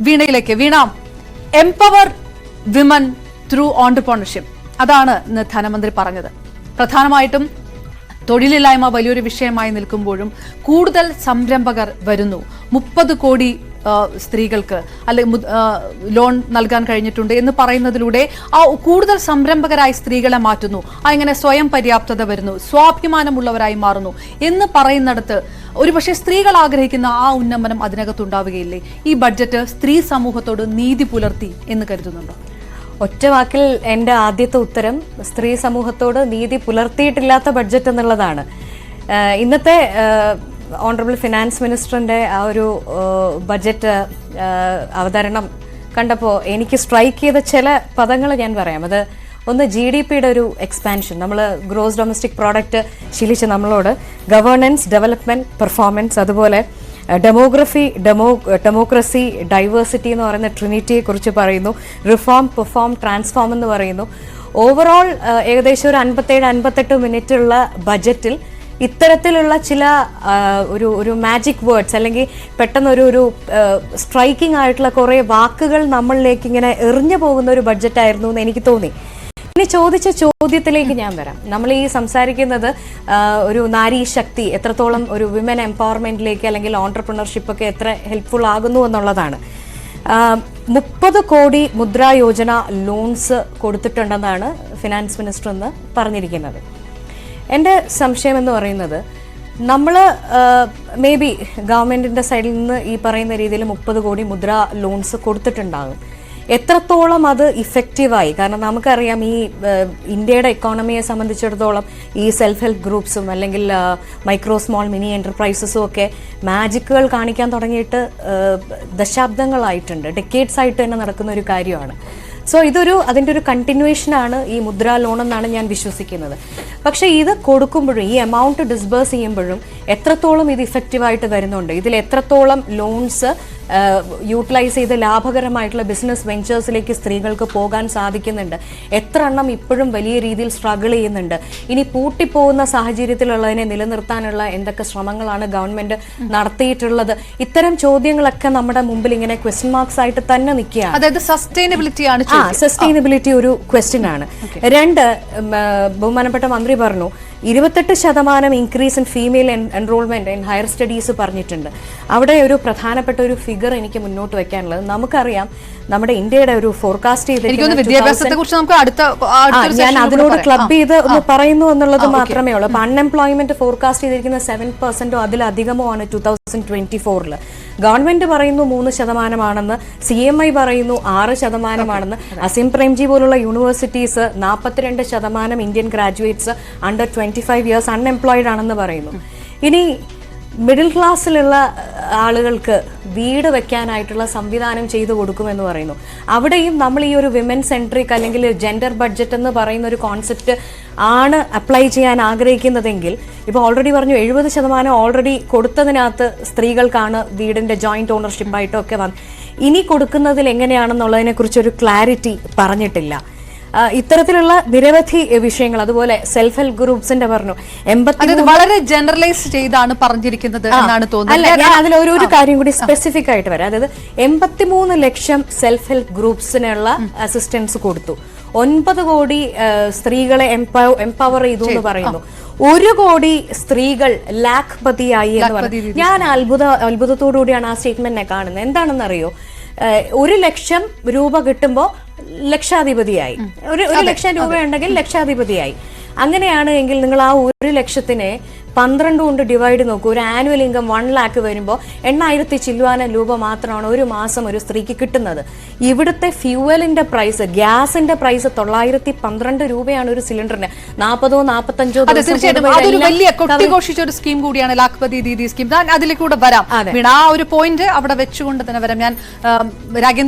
വീണയിലേക്ക്. വീണ, empower women through entrepreneurship, അതാണ് ഇന്ന് ധനമന്ത്രി പറഞ്ഞത്. പ്രധാനമായിട്ടും തൊഴിലില്ലായ്മ വലിയൊരു വിഷയമായി നിൽക്കുമ്പോഴും കൂടുതൽ സംരംഭകർ വരുന്നു. 30 കോടി സ്ത്രീകൾക്ക് അല്ലെങ്കിൽ ലോൺ നൽകാൻ കഴിഞ്ഞിട്ടുണ്ട് എന്ന് പറയുന്നതിലൂടെ ആ കൂടുതൽ സംരംഭകരായി സ്ത്രീകളെ മാറ്റുന്നു. അങ്ങനെ സ്വയം പര്യാപ്തത വരുന്നു, സ്വാഭിമാനമുള്ളവരായി മാറുന്നു എന്ന് പറയുന്നിടത്ത് ഒരുപക്ഷെ സ്ത്രീകൾ ആഗ്രഹിക്കുന്ന ആ ഉന്നമനം അതിനകത്തുണ്ടാവുകയില്ലേ? ഈ ബഡ്ജറ്റ് സ്ത്രീ സമൂഹത്തോട് നീതി പുലർത്തി എന്ന് കരുതുന്നുണ്ടോ? ഒറ്റ വാക്കിൽ എൻ്റെ ആദ്യത്തെ ഉത്തരം സ്ത്രീ സമൂഹത്തോട് നീതി പുലർത്തിയിട്ടില്ലാത്ത ബഡ്ജറ്റ് എന്നുള്ളതാണ്. ഇന്നത്തെ ഓണറബിൾ ഫിനാൻസ് മിനിസ്റ്ററിൻ്റെ ആ ഒരു ബഡ്ജറ്റ് അവതരണം കണ്ടപ്പോൾ എനിക്ക് സ്ട്രൈക്ക് ചെയ്ത ചില പദങ്ങൾ ഞാൻ പറയാം. അത് ഒന്ന്, GDPയുടെ ഒരു എക്സ്പാൻഷൻ. നമ്മൾ ഗ്രോസ് ഡൊമസ്റ്റിക് പ്രോഡക്റ്റ് ശീലിച്ച് നമ്മളോട് ഗവേണൻസ്, ഡെവലപ്മെൻറ്റ്, പെർഫോമൻസ്, അതുപോലെ ഡെമോക്രസി, ഡൈവേഴ്സിറ്റി എന്ന് പറയുന്ന ട്രിനിറ്റിയെ കുറിച്ച് പറയുന്നു. റിഫോം, പെർഫോം, ട്രാൻസ്ഫോം എന്ന് പറയുന്നു. ഓവറോൾ ഏകദേശം ഒരു 57-58 മിനിറ്റുള്ള ബഡ്ജറ്റിൽ ഇത്തരത്തിലുള്ള ചില ഒരു മാജിക് വേർഡ്സ് അല്ലെങ്കിൽ പെട്ടെന്ന് ഒരു സ്ട്രൈക്കിംഗ് ആയിട്ടുള്ള കുറേ വാക്കുകൾ നമ്മളിലേക്ക് ഇങ്ങനെ എറിഞ്ഞു പോകുന്ന ഒരു ബഡ്ജറ്റായിരുന്നു എന്ന് എനിക്ക് തോന്നി. ഇനി ചോദിച്ച ചോദ്യത്തിലേക്ക് ഞാൻ വരാം. നമ്മൾ ഈ സംസാരിക്കുന്നത് ഒരു നാരീ ശക്തി എത്രത്തോളം ഒരു വിമൻ എംപവർമെന്റിലേക്ക് അല്ലെങ്കിൽ ഓൺടർപ്രണർഷിപ്പ് ഒക്കെ എത്ര ഹെൽപ്ഫുൾ ആകുന്നു എന്നുള്ളതാണ്. 30 കോടി മുദ്രാ യോജന ലോൺസ് കൊടുത്തിട്ടുണ്ടെന്നാണ് ഫിനാൻസ് മിനിസ്റ്റർ എന്ന് പറഞ്ഞിരിക്കുന്നത്. എൻ്റെ സംശയം എന്ന് പറയുന്നത്, നമ്മൾ മേ ബി ഗവൺമെൻറ്റിൻ്റെ സൈഡിൽ നിന്ന് ഈ പറയുന്ന രീതിയിൽ 30 കോടി മുദ്രാ ലോൺസ് കൊടുത്തിട്ടുണ്ടാകും. എത്രത്തോളം അത് ഇഫക്റ്റീവായി? കാരണം നമുക്കറിയാം ഈ ഇന്ത്യയുടെ എക്കോണമിയെ സംബന്ധിച്ചിടത്തോളം ഈ സെൽഫ് ഹെൽപ്പ് ഗ്രൂപ്പ്സും അല്ലെങ്കിൽ മൈക്രോ സ്മോൾ മിനി എൻ്റർപ്രൈസസും ഒക്കെ മാജിക്കുകൾ കാണിക്കാൻ തുടങ്ങിയിട്ട് ദശാബ്ദങ്ങളായിട്ടുണ്ട്, ഡെക്കേഡ്സ് ആയിട്ട് തന്നെ നടക്കുന്ന ഒരു കാര്യമാണ്. സോ അതിൻ്റെ ഒരു കണ്ടിന്യൂവേഷനാണ് ഈ മുദ്രാ ലോൺ എന്നാണ് ഞാൻ വിശ്വസിക്കുന്നത്. പക്ഷേ ഇത് കൊടുക്കുമ്പോഴും ഈ എമൗണ്ട് ഡിസ്ബേഴ്സ് ചെയ്യുമ്പോഴും എത്രത്തോളം ഇത് ഇഫക്റ്റീവായിട്ട് വരുന്നുണ്ട്, ഇതിൽ എത്രത്തോളം ലോൺസ് യൂട്ടിലൈസ് ചെയ്ത് ലാഭകരമായിട്ടുള്ള ബിസിനസ് വെഞ്ചേഴ്സിലേക്ക് സ്ത്രീകൾക്ക് പോകാൻ സാധിക്കുന്നുണ്ട്, എത്ര എണ്ണം ഇപ്പോഴും വലിയ രീതിയിൽ സ്ട്രഗിൾ ചെയ്യുന്നുണ്ട്, ഇനി പൂട്ടിപ്പോകുന്ന സാഹചര്യത്തിലുള്ളതിനെ നിലനിർത്താനുള്ള എന്തൊക്കെ ശ്രമങ്ങളാണ് ഗവൺമെന്റ് നടത്തിയിട്ടുള്ളത്, ഇത്തരം ചോദ്യങ്ങളൊക്കെ നമ്മുടെ മുമ്പിൽ ഇങ്ങനെ ക്വസ്റ്റ്യൻ മാർക്സ് ആയിട്ട് തന്നെ നിൽക്കുകയാണ്. അതായത് സസ്റ്റൈനബിലിറ്റി ഒരു ക്വസ്റ്റ്യൻ ആണ്. 2, ബഹുമാനപ്പെട്ട മന്ത്രി പറഞ്ഞു 28% increase in female enrolment in higher studies പറഞ്ഞിട്ടുണ്ട്. അവിടെ ഒരു പ്രധാനപ്പെട്ട ഒരു ഫിഗർ എനിക്ക് മുന്നോട്ട് വെക്കാനുള്ളത്, നമുക്കറിയാം നമ്മുടെ ഇന്ത്യയുടെ ഒരു ഫോർകാസ്റ്റ് ഞാൻ അതിനോട് ക്ലബ് ചെയ്ത് ഒന്ന് പറയുന്നു എന്നുള്ളത് മാത്രമേ ഉള്ളൂ. അപ്പൊ അൺഎംപ്ലോയ്മെന്റ് ഫോർകാസ്റ്റ് ചെയ്തിരിക്കുന്ന 7% അതിലധികമോ ആണ് 2024. ഗവൺമെന്റ് പറയുന്നു 3% CMI പറയുന്നു 6%. അസിം പ്രേംജി പോലുള്ള universities 42% Indian graduates under 25 years unemployed ആണെന്ന് പറയുന്നു. ഇനി മിഡിൽ ക്ലാസ്സിലുള്ള ആളുകൾക്ക് വീട് വെക്കാനായിട്ടുള്ള സംവിധാനം ചെയ്തു കൊടുക്കുമെന്ന് പറയുന്നു. അവിടെയും നമ്മൾ ഈ ഒരു വിമൻ സെൻട്രിക് അല്ലെങ്കിൽ ജെൻഡർ ബഡ്ജറ്റ് എന്ന് പറയുന്ന ഒരു കോൺസെപ്റ്റ് ആണ് അപ്ലൈ ചെയ്യാൻ ആഗ്രഹിക്കുന്നതെങ്കിൽ, ഇപ്പോൾ ഓൾറെഡി പറഞ്ഞു 70% ഓൾറെഡി കൊടുത്തതിനകത്ത് സ്ത്രീകൾക്കാണ് വീടിൻ്റെ ജോയിന്റ് ഓണർഷിപ്പായിട്ടൊക്കെ ഇനി കൊടുക്കുന്നതിൽ എങ്ങനെയാണെന്നുള്ളതിനെ കുറിച്ചൊരു ക്ലാരിറ്റി പറഞ്ഞിട്ടില്ല. ഇത്തരത്തിലുള്ള നിരവധി വിഷയങ്ങൾ, അതുപോലെ സെൽഫ് ഹെൽപ്പ് ഗ്രൂപ്പ്സിന്റെ പറഞ്ഞു വളരെ ജനറലൈസ് ചെയ്താണ് പറഞ്ഞിരിക്കുന്നത് എന്നാണ് തോന്നുന്നത്. അല്ല, ഞാൻ അതിലൊരു കാര്യം കൂടി സ്പെസിഫിക് ആയിട്ട് വരാം. അതായത് 83 ലക്ഷം സെൽഫ് ഹെൽപ്പ് ഗ്രൂപ്പ്സിനുള്ള അസിസ്റ്റൻസ് കൊടുത്തു, 9 കോടി സ്ത്രീകളെ എംപവർ ചെയ്തു എന്ന് പറയുന്നു, 1 കോടി സ്ത്രീകൾ ലാഖ്പതിയായി എന്ന് പറഞ്ഞു. ഞാൻ അത്ഭുതത്തോടുകൂടിയാണ് ആ സ്റ്റേറ്റ്മെന്റിനെ കാണുന്നത്. എന്താണെന്നറിയോ, 1 ലക്ഷം രൂപ കിട്ടുമ്പോൾ ലക്ഷാധിപതിയായി, ഒരു ലക്ഷം രൂപ ഉണ്ടെങ്കിൽ ലക്ഷാധിപതിയായി. അങ്ങനെയാണ് എങ്കിൽ നിങ്ങൾ ആ 1 ലക്ഷത്തിനെ 12 കൊണ്ട് ഡിവൈഡ് നോക്കൂ. ഒരു ആനുവൽ ഇൻകം 1 ലാഖ് വരുമ്പോൾ 8,000 ചില്ലുവാന രൂപ മാത്രമാണ് ഒരു മാസം ഒരു സ്ത്രീക്ക് കിട്ടുന്നത്. ഇവിടുത്തെ ഫ്യൂവലിന്റെ പ്രൈസ്, ഗ്യാസിന്റെ പ്രൈസ് 912 രൂപയാണ് ഒരു സിലിണ്ടറിന്. 40-45 വലിയ കൊട്ടിഘോഷിച്ച ഒരു സ്കീം കൂടിയാണ് ലാഖ്പതി ദീദി സ്കീം. അതിലേക്കൂടെ വരാം. ആ ഒരു പോയിന്റ് അവിടെ വെച്ചുകൊണ്ട് തന്നെ വരാം. ഞാൻ രാഗേന്ദ്ര